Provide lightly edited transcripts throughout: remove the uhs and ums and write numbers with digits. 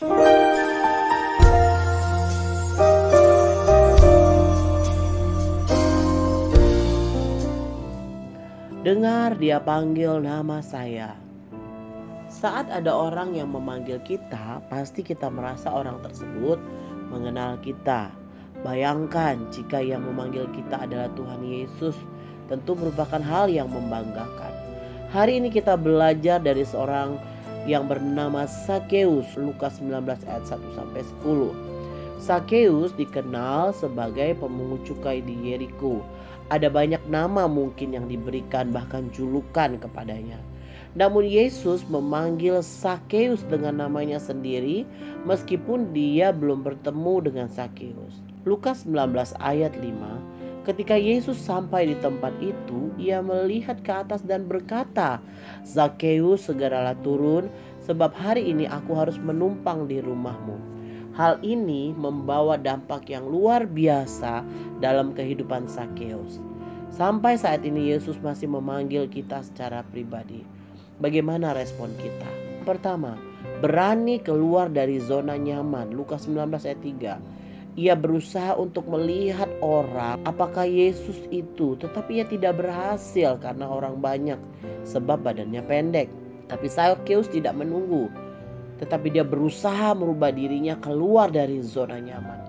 Dengar dia panggil nama saya. Saat ada orang yang memanggil kita, pasti kita merasa orang tersebut mengenal kita. Bayangkan jika yang memanggil kita adalah Tuhan Yesus, tentu merupakan hal yang membanggakan. Hari ini kita belajar dari seorang yang bernama Sakeus, Lukas 19 ayat 1-10. Sakeus dikenal sebagai pemungut cukai di Yeriko. Ada banyak nama mungkin yang diberikan, bahkan julukan kepadanya. Namun Yesus memanggil Sakeus dengan namanya sendiri meskipun dia belum bertemu dengan Sakeus. Lukas 19 ayat 5, ketika Yesus sampai di tempat itu, ia melihat ke atas dan berkata, "Sakeus, segeralah turun, sebab hari ini aku harus menumpang di rumahmu." Hal ini membawa dampak yang luar biasa dalam kehidupan Sakeus. Sampai saat ini Yesus masih memanggil kita secara pribadi. Bagaimana respon kita? Pertama, berani keluar dari zona nyaman. Lukas 19 ayat 3. Ia berusaha untuk melihat orang apakah Yesus itu, tetapi ia tidak berhasil karena orang banyak sebab badannya pendek. Tapi Sakeus tidak menunggu, tetapi dia berusaha merubah dirinya keluar dari zona nyaman.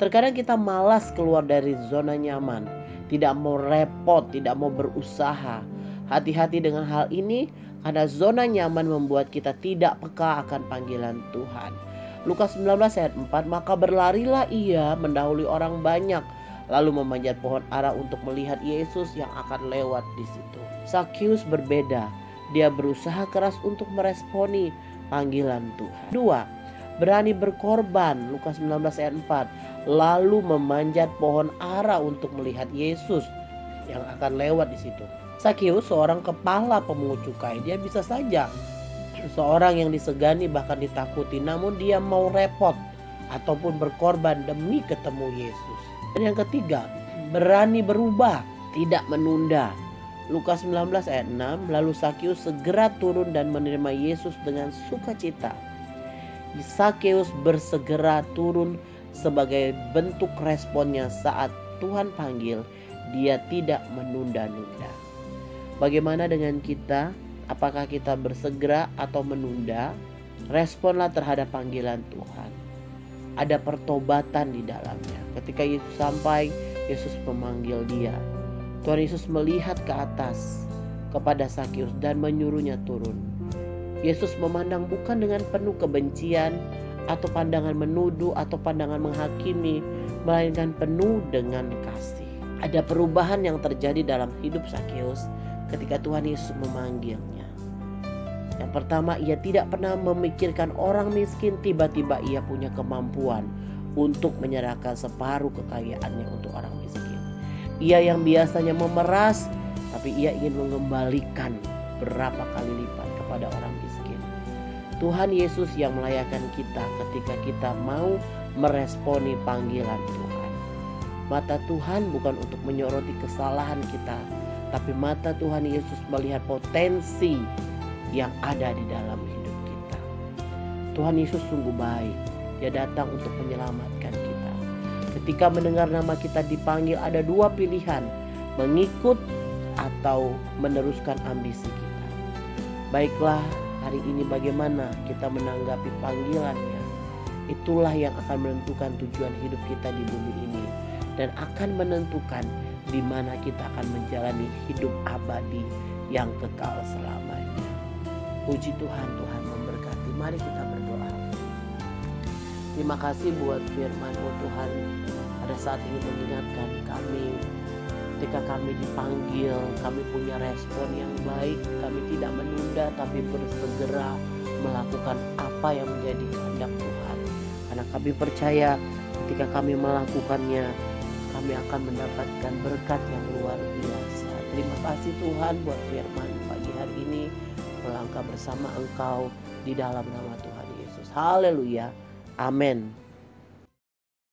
Terkadang kita malas keluar dari zona nyaman, tidak mau repot, tidak mau berusaha. Hati-hati dengan hal ini karena zona nyaman membuat kita tidak peka akan panggilan Tuhan. Lukas 19 ayat 4, maka berlarilah ia mendahului orang banyak, lalu memanjat pohon ara untuk melihat Yesus yang akan lewat di situ. Sakeus berbeda, dia berusaha keras untuk meresponi panggilan Tuhan. 2. Berani berkorban. Lukas 19 ayat 4, lalu memanjat pohon ara untuk melihat Yesus yang akan lewat di situ. Sakeus seorang kepala pemungut cukai, dia bisa saja seorang yang disegani bahkan ditakuti, namun dia mau repot ataupun berkorban demi ketemu Yesus. Dan yang ketiga, berani berubah, tidak menunda. Lukas 19 ayat 6, lalu Sakeus segera turun dan menerima Yesus dengan sukacita. Sakeus bersegera turun sebagai bentuk responnya saat Tuhan panggil, dia tidak menunda-nunda. Bagaimana dengan kita? Apakah kita bersegera atau menunda? Responlah terhadap panggilan Tuhan. Ada pertobatan di dalamnya. Ketika Yesus sampai, Yesus memanggil dia. Tuhan Yesus melihat ke atas kepada Sakeus dan menyuruhnya turun. Yesus memandang bukan dengan penuh kebencian atau pandangan menuduh atau pandangan menghakimi, melainkan penuh dengan kasih. Ada perubahan yang terjadi dalam hidup Sakeus ketika Tuhan Yesus memanggilnya. Yang pertama, ia tidak pernah memikirkan orang miskin. Tiba-tiba ia punya kemampuan untuk menyerahkan separuh kekayaannya untuk orang miskin. Ia yang biasanya memeras, tapi ia ingin mengembalikan berapa kali lipat kepada orang miskin. Tuhan Yesus yang melayakkan kita ketika kita mau meresponi panggilan Tuhan. Mata Tuhan bukan untuk menyoroti kesalahan kita, tapi mata Tuhan Yesus melihat potensi yang ada di dalam hidup kita. Tuhan Yesus sungguh baik. Dia datang untuk menyelamatkan kita. Ketika mendengar nama kita dipanggil, ada dua pilihan, mengikut atau meneruskan ambisi kita. Baiklah, hari ini bagaimana kita menanggapi panggilannya. Itulah yang akan menentukan tujuan hidup kita di bumi ini, dan akan menentukan di mana kita akan menjalani hidup abadi yang kekal selamanya. Puji Tuhan, Tuhan memberkati. Mari kita berdoa. Terima kasih buat firman-Mu Tuhan. Pada saat ini mengingatkan kami, ketika kami dipanggil, kami punya respon yang baik. Kami tidak menunda, tapi bersegera melakukan apa yang menjadi kehendak Tuhan. Karena kami percaya ketika kami melakukannya, kami akan mendapatkan berkat yang luar biasa. Terima kasih Tuhan buat firman pagi hari ini. Melangkah bersama Engkau di dalam nama Tuhan Yesus. Haleluya. Amin.